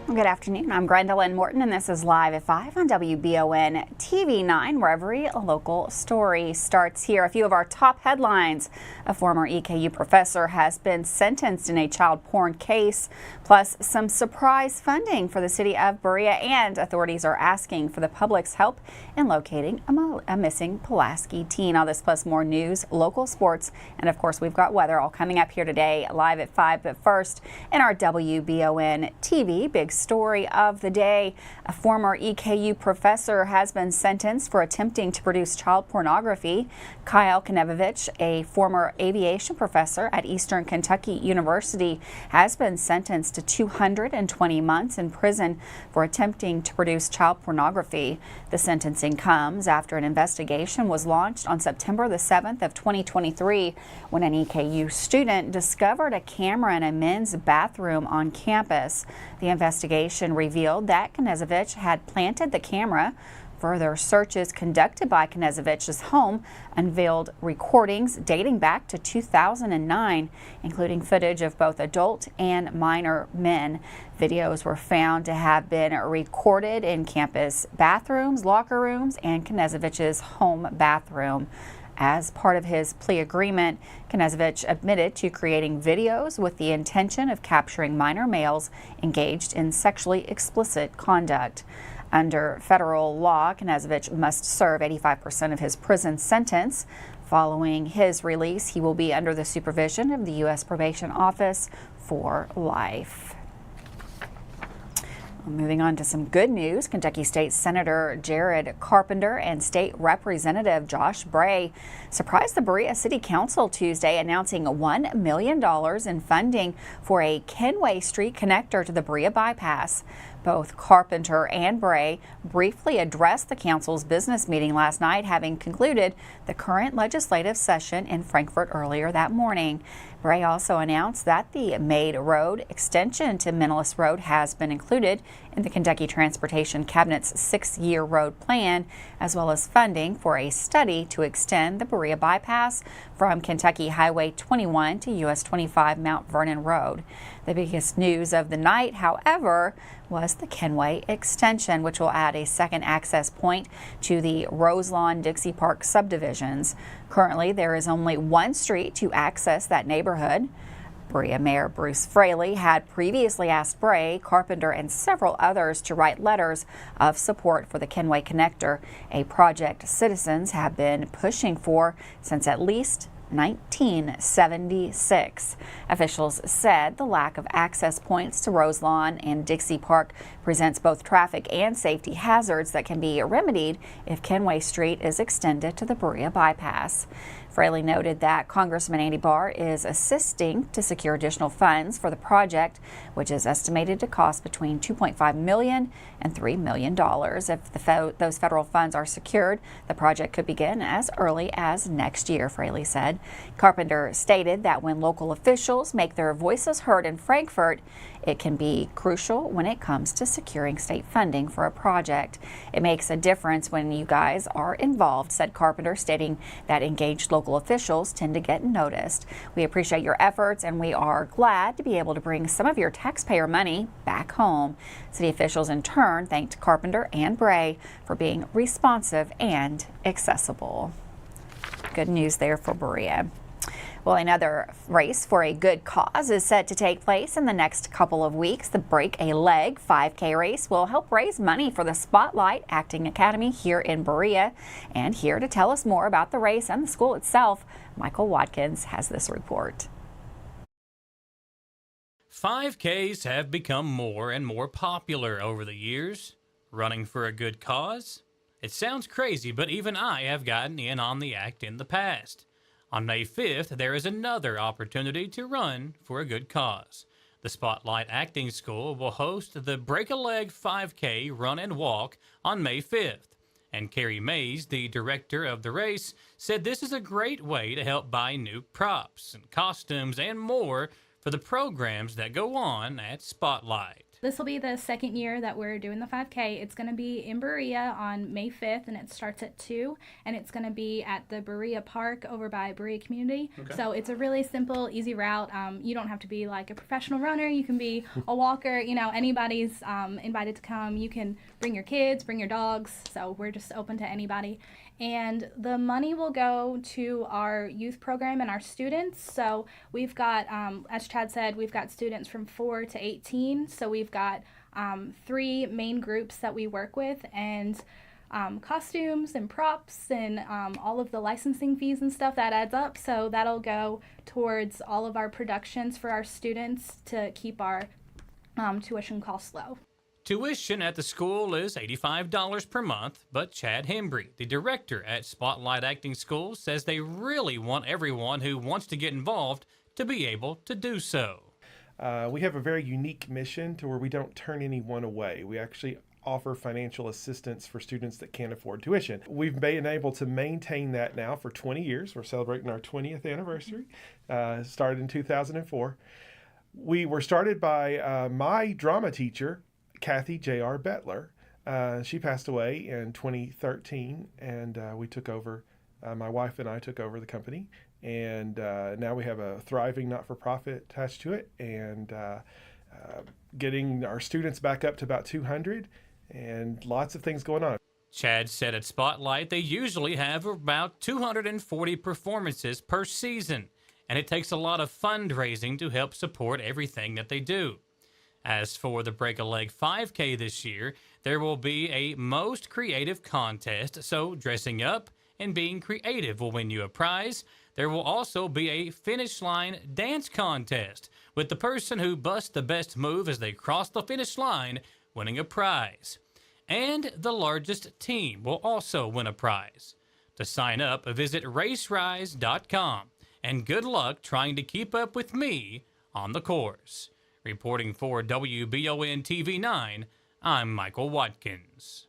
Good afternoon. I'm Gwendolyn Morton, and this is Live at 5 on WBON TV 9, where every local story starts here. A few of our top headlines. A former EKU professor has been sentenced in a child porn case, plus some surprise funding for the city of Berea, and authorities are asking for the public's help in locating a missing Pulaski teen. All this plus more news, local sports, and of course we've got weather all coming up here today, Live at 5. But first, in our WBON TV big story of the day, a former EKU professor has been sentenced for attempting to produce child pornography. Kyle Knevovich, a former aviation professor at Eastern Kentucky University, has been sentenced to 220 months in prison for attempting to produce child pornography. The sentencing comes after an investigation was launched on September the 7th of 2023 when an EKU student discovered a camera in a men's bathroom on campus. The investigation revealed that Knezovich had planted the camera. Further searches conducted by Knezovich's home unveiled recordings dating back to 2009, including footage of both adult and minor men. Videos were found to have been recorded in campus bathrooms, locker rooms, and Knezovich's home bathroom. As part of his plea agreement, Knezovich admitted to creating videos with the intention of capturing minor males engaged in sexually explicit conduct. Under federal law, Knezovich must serve 85% of his prison sentence. Following his release, he will be under the supervision of the U.S. Probation Office for life. Moving on to some good news, Kentucky State Senator Jared Carpenter and State Representative Josh Bray surprised the Berea City Council Tuesday, announcing $1 million in funding for a Kenway Street connector to the Berea bypass. Both Carpenter and Bray briefly addressed the council's business meeting last night, having concluded the current legislative session in Frankfort earlier that morning. Bray also announced that the Maid Road extension to Menelus Road has been included in the Kentucky Transportation Cabinet's 6-year road plan, as well as funding for a study to extend the Berea bypass from Kentucky Highway 21 to US 25 Mount Vernon Road. The biggest news of the night, however, was the Kenway extension, which will add a second access point to the Roselawn-Dixie Park subdivisions. Currently, there is only one street to access that neighborhood. Berea Mayor Bruce Fraley had previously asked Bray, Carpenter, and several others to write letters of support for the Kenway connector, a project citizens have been pushing for since at least 1976. Officials said the lack of access points to Roselawn and Dixie Park presents both traffic and safety hazards that can be remedied if Kenway Street is extended to the Berea bypass. Fraley noted that Congressman Andy Barr is assisting to secure additional funds for the project, which is estimated to cost between $2.5 million and $3 million. If those federal funds are secured, the project could begin as early as next year, Fraley said. Carpenter stated that when local officials make their voices heard in Frankfort, it can be crucial when it comes to securing state funding for a project. It makes a difference when you guys are involved, said Carpenter, stating that engaged local officials tend to get noticed. We appreciate your efforts, and we are glad to be able to bring some of your taxpayer money back home. City officials in turn thanked Carpenter and Bray for being responsive and accessible. Good news there for Berea. Well, another race for a good cause is set to take place in the next couple of weeks. The Break a Leg 5K race will help raise money for the Spotlight Acting Academy here in Berea. And here to tell us more about the race and the school itself, Michael Watkins has this report. 5Ks have become more and more popular over the years. Running for a good cause? It sounds crazy, but even I have gotten in on the act in the past. On May 5th, there is another opportunity to run for a good cause. The Spotlight Acting School will host the Break a Leg 5K Run and Walk on May 5th. And Carrie Mays, the director of the race, said this is a great way to help buy new props and costumes and more for the programs that go on at Spotlight. This will be the second year that we're doing the 5K. It's going to be in Berea on May 5th, and it starts at 2, and it's going to be at the Berea Park over by Berea Community. Okay. So it's a really simple, easy route. You don't have to be like a professional runner. You can be a walker. You know, anybody's invited to come. You can bring your kids, bring your dogs. So we're just open to anybody. And the money will go to our youth program and our students. So we've got, as Chad said, we've got students from 4 to 18. So we've got 3 main groups that we work with, and costumes and props and all of the licensing fees and stuff, that adds up. So that'll go towards all of our productions for our students to keep our tuition costs low. Tuition at the school is $85 per month, but Chad Hembry, the director at Spotlight Acting School, says they really want everyone who wants to get involved to be able to do so. We have a very unique mission to where we don't turn anyone away. We actually offer financial assistance for students that can't afford tuition. We've been able to maintain that now for 20 years. We're celebrating our 20th anniversary. Started in 2004. We were started by my drama teacher, Kathy J.R. Bettler. She passed away in 2013, and we took over, my wife and I took over the company, and now we have a thriving not-for-profit attached to it, and getting our students back up to about 200, and lots of things going on. Chad said at Spotlight they usually have about 240 performances per season, and it takes a lot of fundraising to help support everything that they do. As for the Break a Leg 5K this year, there will be a most creative contest, so dressing up and being creative will win you a prize. There will also be a finish line dance contest, with the person who busts the best move as they cross the finish line winning a prize. And the largest team will also win a prize. To sign up, visit racerise.com, and good luck trying to keep up with me on the course. Reporting for WBON TV 9, I'm Michael Watkins.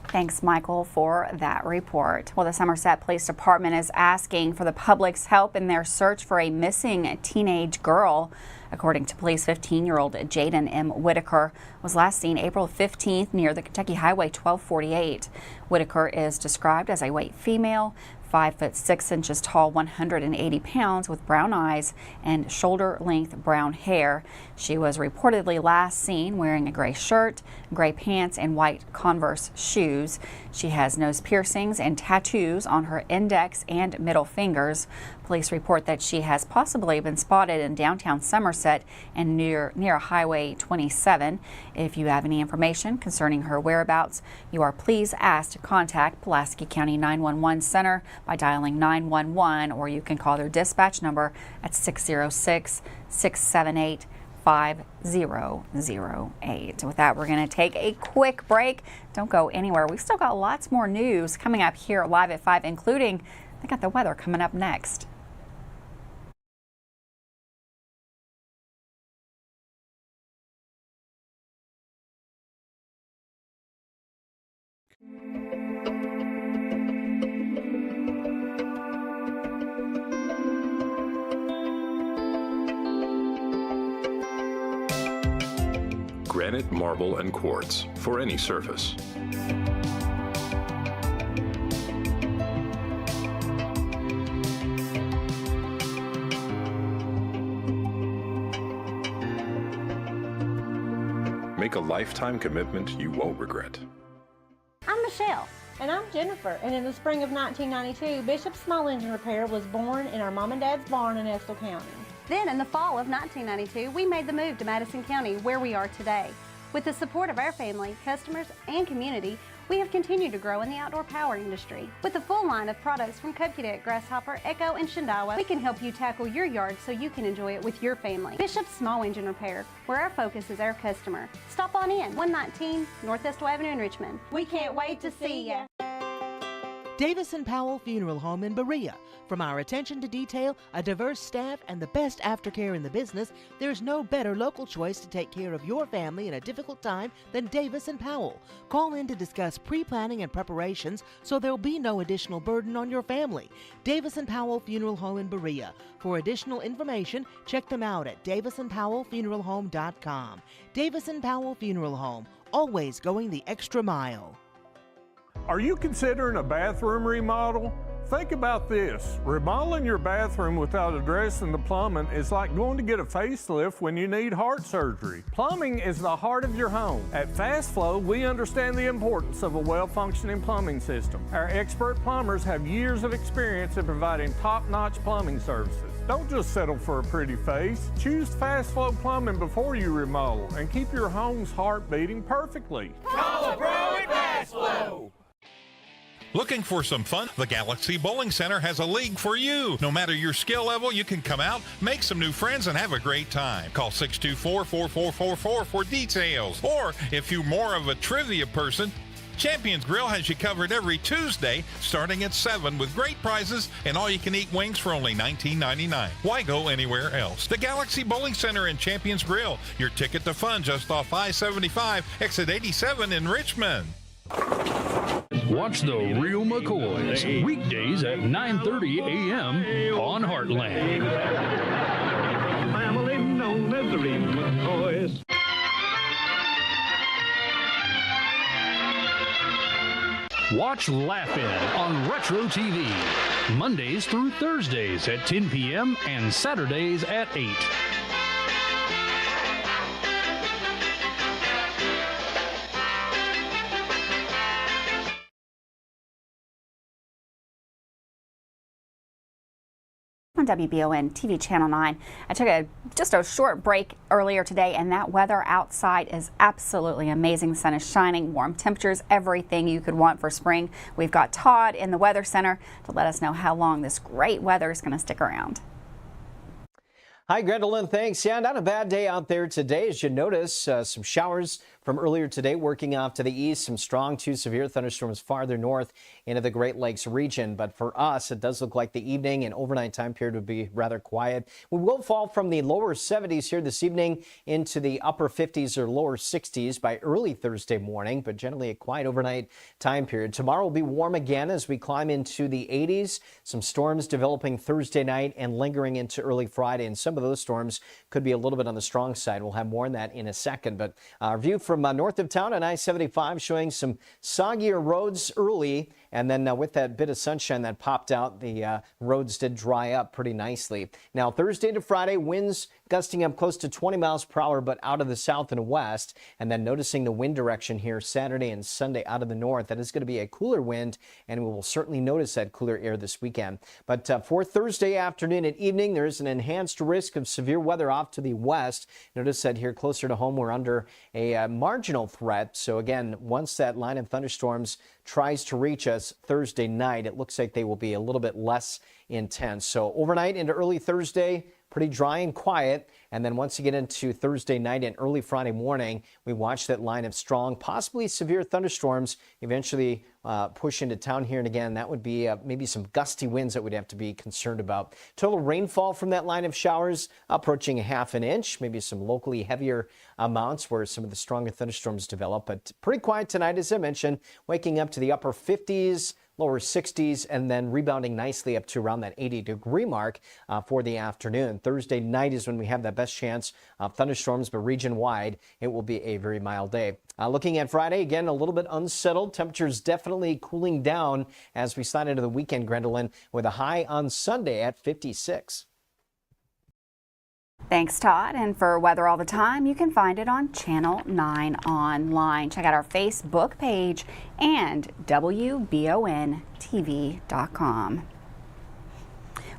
Thanks, Michael, for that report. Well, the Somerset Police Department is asking for the public's help in their search for a missing teenage girl. According to police, 15-year-old Jaden M. Whitaker was last seen April 15th near the Kentucky Highway 1248. Whitaker is described as a white female, 5 foot 6 inches tall, 180 pounds, with brown eyes and shoulder-length brown hair. She was reportedly last seen wearing a gray shirt, gray pants, and white Converse shoes. She has nose piercings and tattoos on her index and middle fingers. Police report that she has possibly been spotted in downtown Somerset and near Highway 27. If you have any information concerning her whereabouts, you are please asked to contact Pulaski County 911 Center by dialing 911, or you can call their dispatch number at 606-678-5008. With that, we're going to take a quick break. Don't go anywhere. We've still got lots more news coming up here live at 5, including I got the weather coming up next. Granite, marble, and quartz for any surface. Make a lifetime commitment you won't regret. I'm Michelle. And I'm Jennifer, and in the spring of 1992, Bishop Small Engine Repair was born in our mom and dad's barn in Estill County. Then in the fall of 1992, we made the move to Madison County, where we are today. With the support of our family, customers, and community, we have continued to grow in the outdoor power industry. With a full line of products from Cupcadet, Grasshopper, Echo, and Shindawa, we can help you tackle your yard so you can enjoy it with your family. Bishop Small Engine Repair, where our focus is our customer. Stop on in, 119 North Estill Avenue in Richmond. We can't wait to see ya. Davis & Powell Funeral Home in Berea. From our attention to detail, a diverse staff, and the best aftercare in the business, there's no better local choice to take care of your family in a difficult time than Davis & Powell. Call in to discuss pre-planning and preparations so there'll be no additional burden on your family. Davis & Powell Funeral Home in Berea. For additional information, check them out at davisandpowellfuneralhome.com. Davis & Powell Funeral Home, always going the extra mile. Are you considering a bathroom remodel? Think about this. Remodeling your bathroom without addressing the plumbing is like going to get a facelift when you need heart surgery. Plumbing is the heart of your home. At Fast Flow, we understand the importance of a well-functioning plumbing system. Our expert plumbers have years of experience in providing top-notch plumbing services. Don't just settle for a pretty face. Choose Fast Flow Plumbing before you remodel and keep your home's heart beating perfectly. Call a pro at Fast Flow. Looking for some fun? The Galaxy Bowling Center has a league for you. No matter your skill level, you can come out, make some new friends, and have a great time. Call 624-4444 for details. Or if you're more of a trivia person, Champions Grill has you covered every Tuesday starting at 7 with great prizes and all-you-can-eat wings for only $19.99. Why go anywhere else? The Galaxy Bowling Center and Champions Grill, your ticket to fun just off I-75, exit 87 in Richmond. Watch The Real McCoys, weekdays at 9:30 a.m. on Heartland. Family known as The Real McCoys. Watch Laugh-In on Retro TV, Mondays through Thursdays at 10 p.m. and Saturdays at 8. On WBON TV Channel 9. I took just a short break earlier today, and that weather outside is absolutely amazing. The sun is shining, warm temperatures, everything you could want for spring. We've got Todd in the Weather Center to let us know how long this great weather is going to stick around. Hi, Gwendolyn. Thanks. Yeah, not a bad day out there today. As you notice, some showers from earlier today working off to the east, some strong to severe thunderstorms farther north into the Great Lakes region. But for us, it does look like the evening and overnight time period would be rather quiet. We will fall from the lower 70s here this evening into the upper 50s or lower 60s by early Thursday morning, but generally a quiet overnight time period. Tomorrow will be warm again as we climb into the 80s. Some storms developing Thursday night and lingering into early Friday, and some of those storms could be a little bit on the strong side. We'll have more on that in a second. But our view from north of town on I-75 showing some soggier roads early, and then with that bit of sunshine that popped out, the roads did dry up pretty nicely. Now Thursday to Friday, winds gusting up close to 20 miles per hour, but out of the south and west. And then noticing the wind direction here Saturday and Sunday out of the north. That is going to be a cooler wind, and we will certainly notice that cooler air this weekend. But for Thursday afternoon and evening, there is an enhanced risk of severe weather off to the west. Notice that here closer to home, we're under a marginal threat. So again, once that line of thunderstorms tries to reach us Thursday night, it looks like they will be a little bit less intense. So overnight into early Thursday, pretty dry and quiet. And then once you get into Thursday night and early Friday morning, we watch that line of strong, possibly severe thunderstorms eventually push into town here. And again, that would be maybe some gusty winds that we'd have to be concerned about. Total rainfall from that line of showers approaching 1/2 inch, maybe some locally heavier amounts where some of the stronger thunderstorms develop. But pretty quiet tonight, as I mentioned, waking up to the upper 50s, lower 60s, and then rebounding nicely up to around that 80-degree mark for the afternoon. Thursday night is when we have that best chance of thunderstorms, but region-wide, it will be a very mild day. Looking at Friday, again, a little bit unsettled. Temperatures definitely cooling down as we slide into the weekend, Gwendolyn, with a high on Sunday at 56. Thanks, Todd. And for weather all the time, you can find it on Channel 9 online. Check out our Facebook page and WBONTV.com.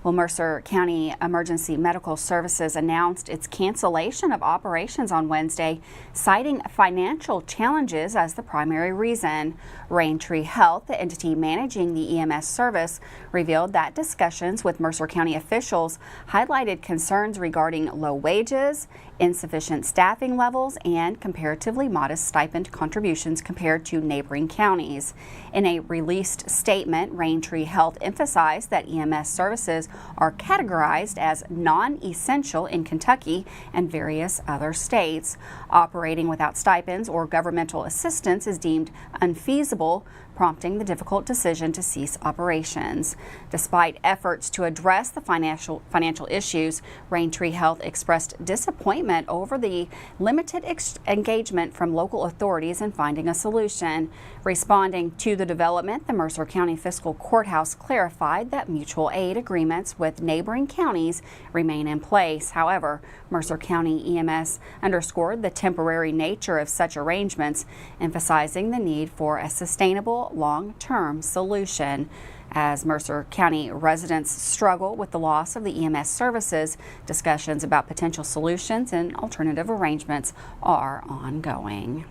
Well, Mercer County Emergency Medical Services announced its cancellation of operations on Wednesday, citing financial challenges as the primary reason. Raintree Health, the entity managing the EMS service, revealed that discussions with Mercer County officials highlighted concerns regarding low wages, insufficient staffing levels, and comparatively modest stipend contributions compared to neighboring counties. In a released statement, Raintree Health emphasized that EMS services are categorized as non-essential in Kentucky and various other states. Operating without stipends or governmental assistance is deemed unfeasible, prompting the difficult decision to cease operations. Despite efforts to address the financial issues, Raintree Health expressed disappointment over the limited engagement from local authorities in finding a solution. Responding to the development, the Mercer County Fiscal Courthouse clarified that mutual aid agreements with neighboring counties remain in place. However, Mercer County EMS underscored the temporary nature of such arrangements, emphasizing the need for a sustainable long-term solution. As Mercer County residents struggle with the loss of the EMS services, discussions about potential solutions and alternative arrangements are ongoing.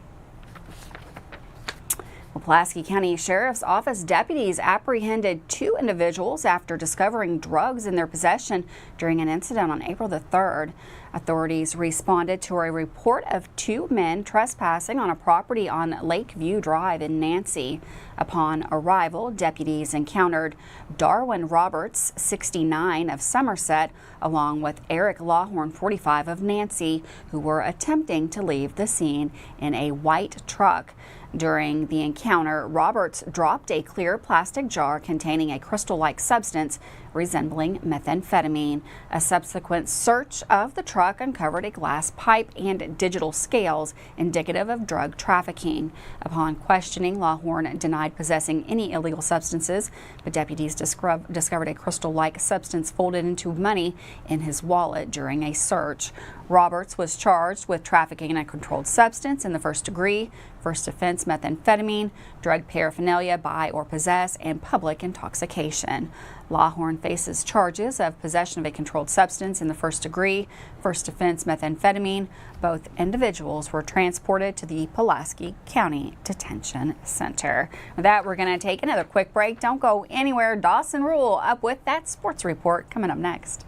Well, Pulaski County Sheriff's Office deputies apprehended 2 individuals after discovering drugs in their possession during an incident on April the 3rd. Authorities responded to a report of 2 men trespassing on a property on Lakeview Drive in Nancy. Upon arrival, deputies encountered Darwin Roberts, 69, of Somerset, along with Eric Lawhorn, 45, of Nancy, who were attempting to leave the scene in a white truck. During the encounter, Roberts dropped a clear plastic jar containing a crystal-like substance resembling methamphetamine. A subsequent search of the truck uncovered a glass pipe and digital scales indicative of drug trafficking. Upon questioning, Lawhorn denied possessing any illegal substances, but deputies discovered a crystal-like substance folded into money in his wallet during a search. Roberts was charged with trafficking a controlled substance in the first degree, first offense methamphetamine, drug paraphernalia by or possess, and public intoxication. Lawhorn faces charges of possession of a controlled substance in the first degree, first offense methamphetamine. Both individuals were transported to the Pulaski County Detention Center. With that, we're going to take another quick break. Don't go anywhere. Dawson Rule up with that sports report coming up next.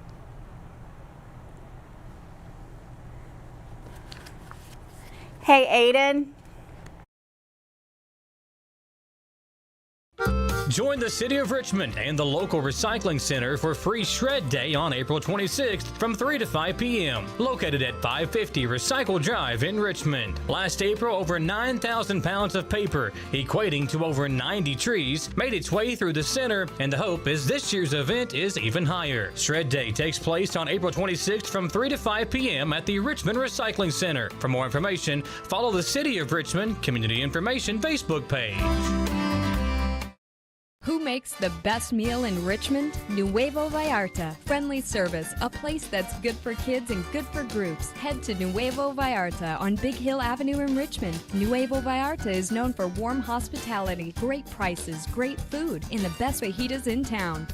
Hey, Aiden. Join the City of Richmond and the local recycling center for Free Shred Day on April 26th from 3 to 5 p.m. Located at 550 Recycle Drive in Richmond. Last April, over 9,000 pounds of paper, equating to over 90 trees, made its way through the center, and the hope is this year's event is even higher. Shred Day takes place on April 26th from 3 to 5 p.m. at the Richmond Recycling Center. For more information, follow the City of Richmond Community Information Facebook page. Who makes the best meal in Richmond? Nuevo Vallarta. Friendly service, a place that's good for kids and good for groups. Head to Nuevo Vallarta on Big Hill Avenue in Richmond. Nuevo Vallarta is known for warm hospitality, great prices, great food, and the best fajitas in town.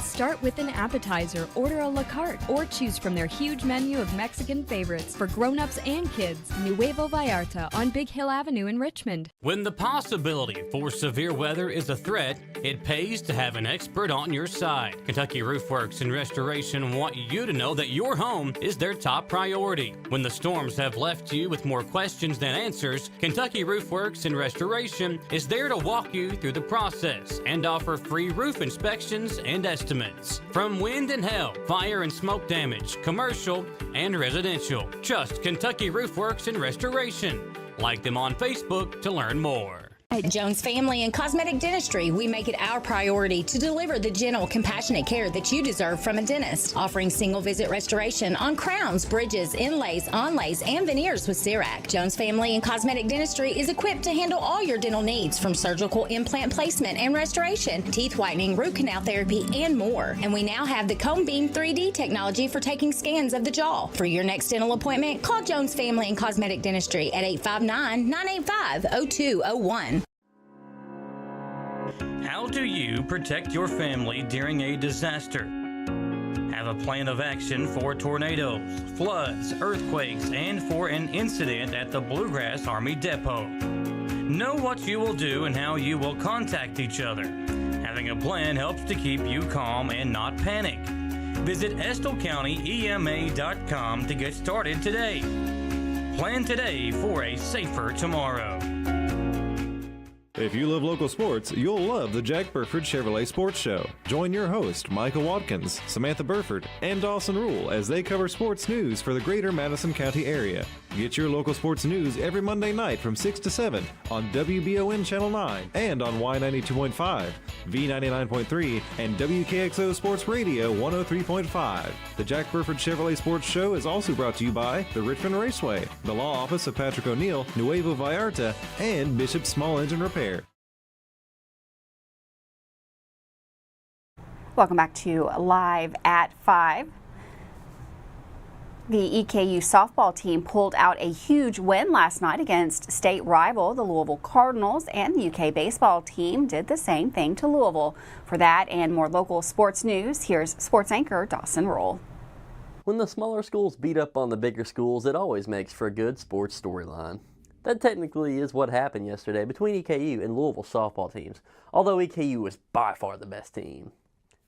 Start with an appetizer, order a la carte, or choose from their huge menu of Mexican favorites for grown-ups and kids. Nuevo Vallarta on Big Hill Avenue in Richmond. When the possibility for severe weather is a threat, it pays to have an expert on your side. Kentucky Roof Works and Restoration want you to know that your home is their top priority. When the storms have left you with more questions than answers, Kentucky Roof Works and Restoration is there to walk you through the process and offer free roof inspections and estimates. From wind and hail, fire and smoke damage, commercial and residential. Trust Kentucky Roof Works and Restoration. Like them on Facebook to learn more. At Jones Family and Cosmetic Dentistry, we make it our priority to deliver the gentle, compassionate care that you deserve from a dentist. Offering single-visit restoration on crowns, bridges, inlays, onlays, and veneers with CERAC. Jones Family and Cosmetic Dentistry is equipped to handle all your dental needs, from surgical implant placement and restoration, teeth whitening, root canal therapy, and more. And we now have the Cone Beam 3D technology for taking scans of the jaw. For your next dental appointment, call Jones Family and Cosmetic Dentistry at 859-985-0201. How do you protect your family during a disaster? Have a plan of action for tornadoes, floods, earthquakes, and for an incident at the Bluegrass Army Depot. Know what you will do and how you will contact each other. Having a plan helps to keep you calm and not panic. Visit EstleCountyEMA.com to get started today. Plan today for a safer tomorrow. If you love local sports, you'll love the Jack Burford Chevrolet Sports Show. Join your host, Michael Watkins, Samantha Burford, and Dawson Rule as they cover sports news for the greater Madison County area. Get your local sports news every Monday night from 6 to 7 on WBON Channel 9 and on Y92.5, V99.3, and WKXO Sports Radio 103.5. The Jack Burford Chevrolet Sports Show is also brought to you by the Richmond Raceway, the Law Office of Patrick O'Neill, Nuevo Vallarta, and Bishop Small Engine Repair. Welcome back to Live at 5. The EKU softball team pulled out a huge win last night against state rival, the Louisville Cardinals, and the UK baseball team did the same thing to Louisville. For that and more local sports news, here's sports anchor Dawson Roll. When the smaller schools beat up on the bigger schools, it always makes for a good sports storyline. That technically is what happened yesterday between EKU and Louisville softball teams, although EKU was by far the best team.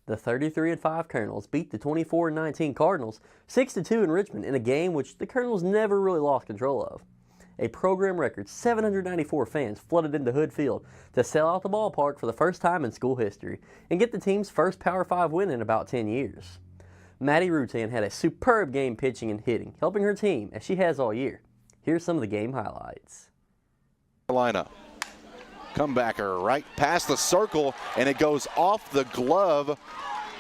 The 33-5 Colonels beat the 24-19 Cardinals 6-2 in Richmond in a game which the Colonels never really lost control of. A program record 794 fans flooded into Hood Field to sell out the ballpark for the first time in school history and get the team's first Power 5 win in about 10 years. Maddie Rutan had a superb game pitching and hitting, helping her team as she has all year. Here's some of the game highlights. Carolina. Comebacker right past the circle, and it goes off the glove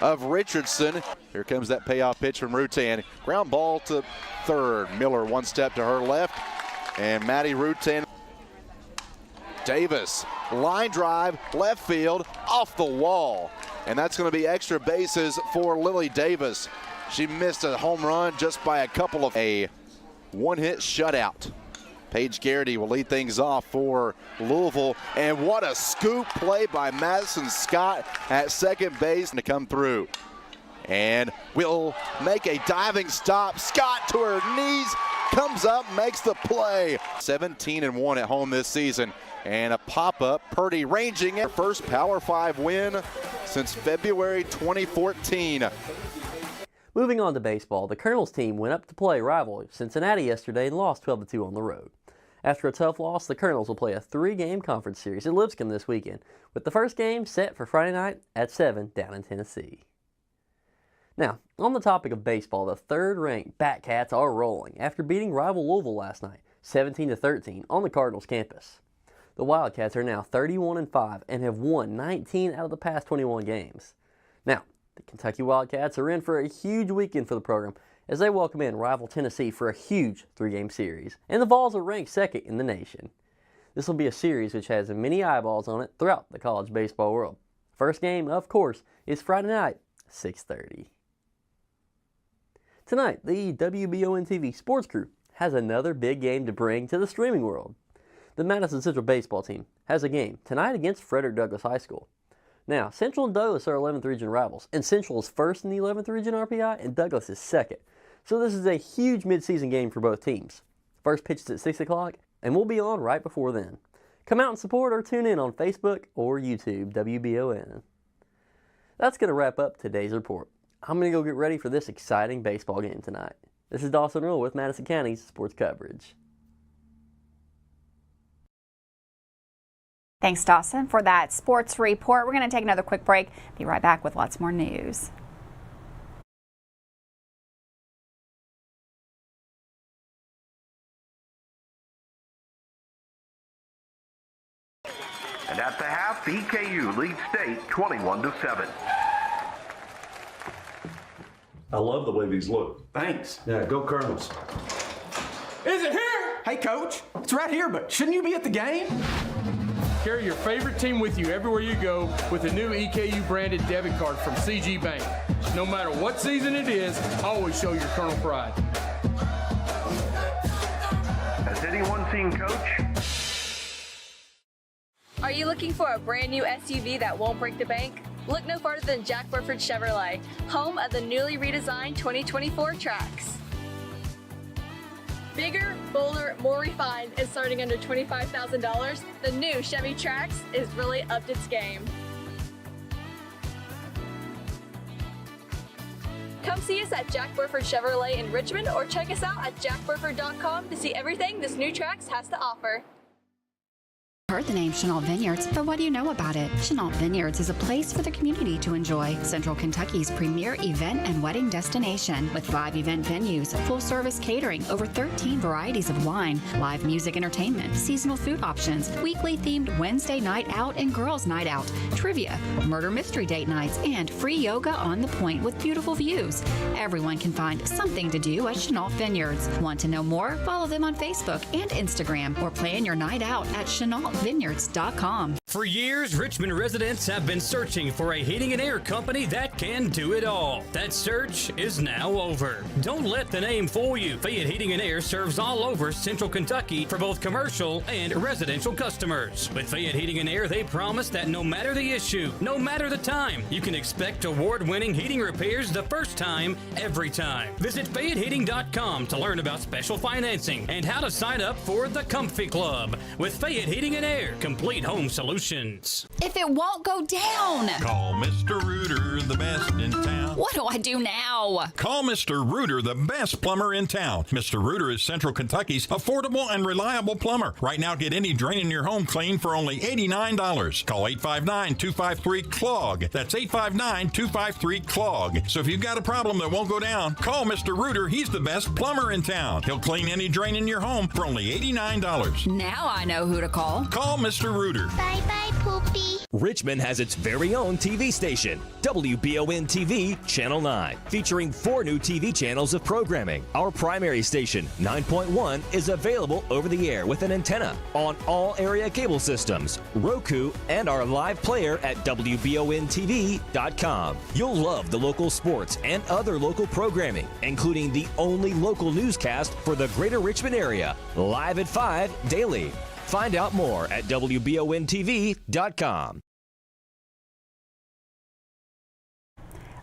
of Richardson. Here comes that payoff pitch from Rutan. Ground ball to third. Miller one step to her left, and Maddie Rutan. Davis, line drive, left field, off the wall. And that's going to be extra bases for Lily Davis. She missed a home run just by a couple of a one-hit shutout. Paige Garrity will lead things off for Louisville. And what a scoop play by Madison Scott at second base to come through. And will make a diving stop. Scott to her knees, comes up, makes the play. 17-1 at home this season. And a pop-up, Purdy ranging it. First Power 5 win since February 2014. Moving on to baseball, the Colonels team went up to play rival Cincinnati yesterday and lost 12-2 on the road. After a tough loss, the Colonels will play a 3-game conference series at Lipscomb this weekend, with the first game set for Friday night at 7 down in Tennessee. Now, on the topic of baseball, the third-ranked Batcats are rolling after beating rival Louisville last night, 17-13, on the Cardinals campus. The Wildcats are now 31-5 and have won 19 out of the past 21 games. Now, the Kentucky Wildcats are in for a huge weekend for the program as they welcome in rival Tennessee for a huge 3-game series, and the Vols are ranked second in the nation. This will be a series which has many eyeballs on it throughout the college baseball world. First game, of course, is Friday night, 6:30. Tonight, the WBON TV sports crew has another big game to bring to the streaming world. The Madison Central baseball team has a game tonight against Frederick Douglass High School. Now, Central and Douglas are 11th region rivals, and Central is first in the 11th region RPI, and Douglas is second. So this is a huge midseason game for both teams. First pitch is at 6 o'clock, and we'll be on right before then. Come out and support or tune in on Facebook or YouTube, WBON. That's going to wrap up today's report. I'm going to go get ready for this exciting baseball game tonight. This is Dawson Rule with Madison County's sports coverage. Thanks, Dawson, for that sports report. We're going to take another quick break. Be right back with lots more news. And at the half, EKU leads state 21-7. I love the way these look. Thanks. Yeah, go Colonels. Is it here? Hey, Coach. It's right here, but shouldn't you be at the game? Carry your favorite team with you everywhere you go with a new EKU branded debit card from CG Bank. No matter what season it is, always show your Colonel pride. Has anyone seen Coach? Are you looking for a brand new SUV that won't break the bank? Look no farther than Jack Burford Chevrolet, home of the newly redesigned 2024 Trax. Bigger, bolder, more refined, and starting under $25,000, the new Chevy Trax is really upped its game. Come see us at Jack Burford Chevrolet in Richmond or check us out at jackburford.com to see everything this new Trax has to offer. Heard the name Chenault Vineyards, but what do you know about it? Chenault Vineyards is a place for the community to enjoy. Central Kentucky's premier event and wedding destination with 5 event venues, full-service catering, over 13 varieties of wine, live music entertainment, seasonal food options, weekly themed Wednesday night out and girls night out, trivia, murder mystery date nights, and free yoga on the point with beautiful views. Everyone can find something to do at Chenault Vineyards. Want to know more? Follow them on Facebook and Instagram or plan your night out at chenaultvineyards.com. For years, Richmond residents have been searching for a heating and air company that can do it all. That search is now over. Don't let the name fool you. Fayette Heating and Air serves all over Central Kentucky for both commercial and residential customers. With Fayette Heating and Air, they promise that no matter the issue, no matter the time, you can expect award-winning heating repairs the first time, every time. Visit FayetteHeating.com to learn about special financing and how to sign up for the Comfy Club. With Fayette Heating and Air, complete home solutions. If it won't go down, Call Mr. Rooter, the best in town. what do I do now? Call Mr. Rooter, the best plumber in town. Mr. Rooter is Central Kentucky's affordable and reliable plumber. Right now, get any drain in your home clean for only $89. Call 859-253-CLOG. That's 859-253-CLOG. So if you've got a problem that won't go down, call Mr. Rooter. He's the best plumber in town. He'll clean any drain in your home for only $89. Now I know who to call. Call Mr. Rooter. Bye-bye, Poopy. Richmond has its very own TV station, WBON TV Channel 9, featuring 4 new TV channels of programming. Our primary station, 9.1, is available over the air with an antenna on all area cable systems, Roku, and our live player at WBONTV.com. You'll love the local sports and other local programming, including the only local newscast for the greater Richmond area, live at 5 daily. Find out more at WBONTV.com.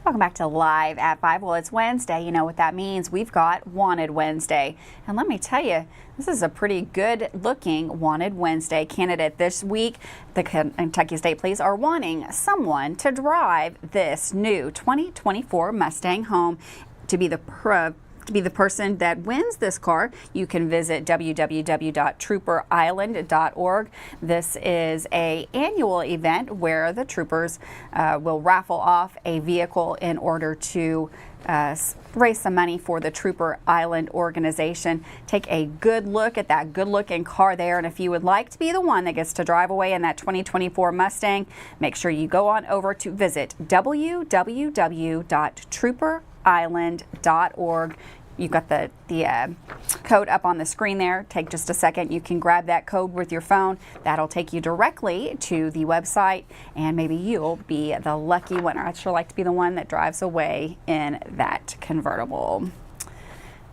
Welcome back to Live at 5. Well, it's Wednesday. You know what that means. We've got Wanted Wednesday. And let me tell you, this is a pretty good-looking Wanted Wednesday candidate. This week, the Kentucky State Police are wanting someone to drive this new 2024 Mustang home to be the person that wins this car. You can visit www.trooperisland.org. This is an annual event where the troopers will raffle off a vehicle in order to raise some money for the Trooper Island organization. Take a good look at that good-looking car there, and if you would like to be the one that gets to drive away in that 2024 Mustang, make sure you go on over to visit www.trooperisland.org. You've got the code up on the screen there. Take just a second. You can grab that code with your phone. That'll take you directly to the website, and maybe you'll be the lucky winner. I'd sure like to be the one that drives away in that convertible.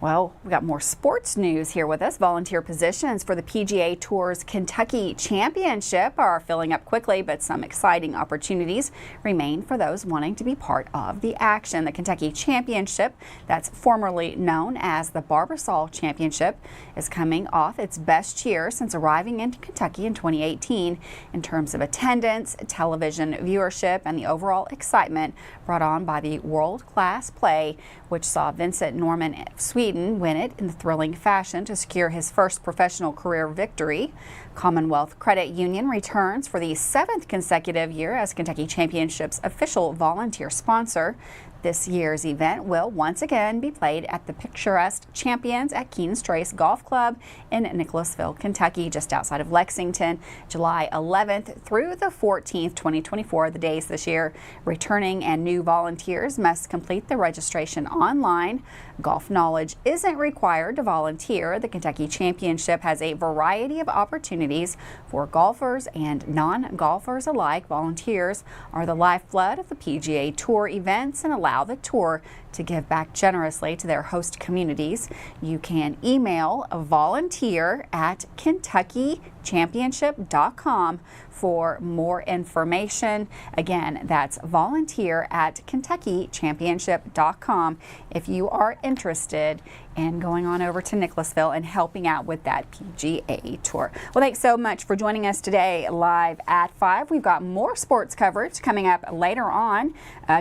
Well, we got more sports news here with us. Volunteer positions for the PGA Tour's Kentucky Championship are filling up quickly, but some exciting opportunities remain for those wanting to be part of the action. The Kentucky Championship, that's formerly known as the Barbasol Championship, is coming off its best year since arriving into Kentucky in 2018 in terms of attendance, television viewership, and the overall excitement brought on by the world-class play, which saw Vincent Norman of Sweden win it in thrilling fashion to secure his first professional career victory. Commonwealth Credit Union returns for the 7th consecutive year as Kentucky Championship's official volunteer sponsor. This year's event will once again be played at the picturesque Champions at Keene's Trace Golf Club in Nicholasville, Kentucky, just outside of Lexington, July 11th through the 14th, 2024, the days this year. Returning and new volunteers must complete the registration online. Golf knowledge isn't required to volunteer. The Kentucky Championship has a variety of opportunities for golfers and non-golfers alike. Volunteers are the lifeblood of the PGA Tour events and allow the tour to give back generously to their host communities. You can email volunteer@KentuckyChampionship.com for more information. Again, that's volunteer@KentuckyChampionship.com if you are interested in going on over to Nicholasville and helping out with that PGA Tour. Well, thanks so much for joining us today live at 5. We've got more sports coverage coming up later on.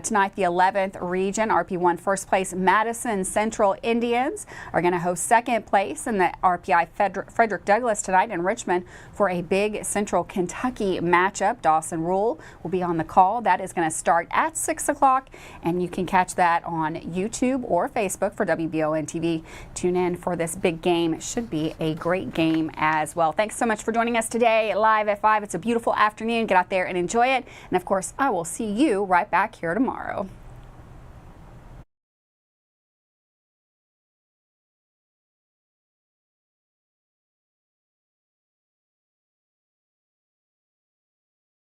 Tonight, the 11th region, RP1 first place Madison Central Indians are going to host second place in the RPI Frederick Douglass tonight in Richmond for a big Central Kentucky matchup. Dawson Rule will be on the call. That is going to start at 6 o'clock, and you can catch that on YouTube or Facebook for WBON TV. Tune in for this big game. It should be a great game as well. Thanks so much for joining us today live at 5. It's a beautiful afternoon. Get out there and enjoy it. And of course, I will see you right back here tomorrow.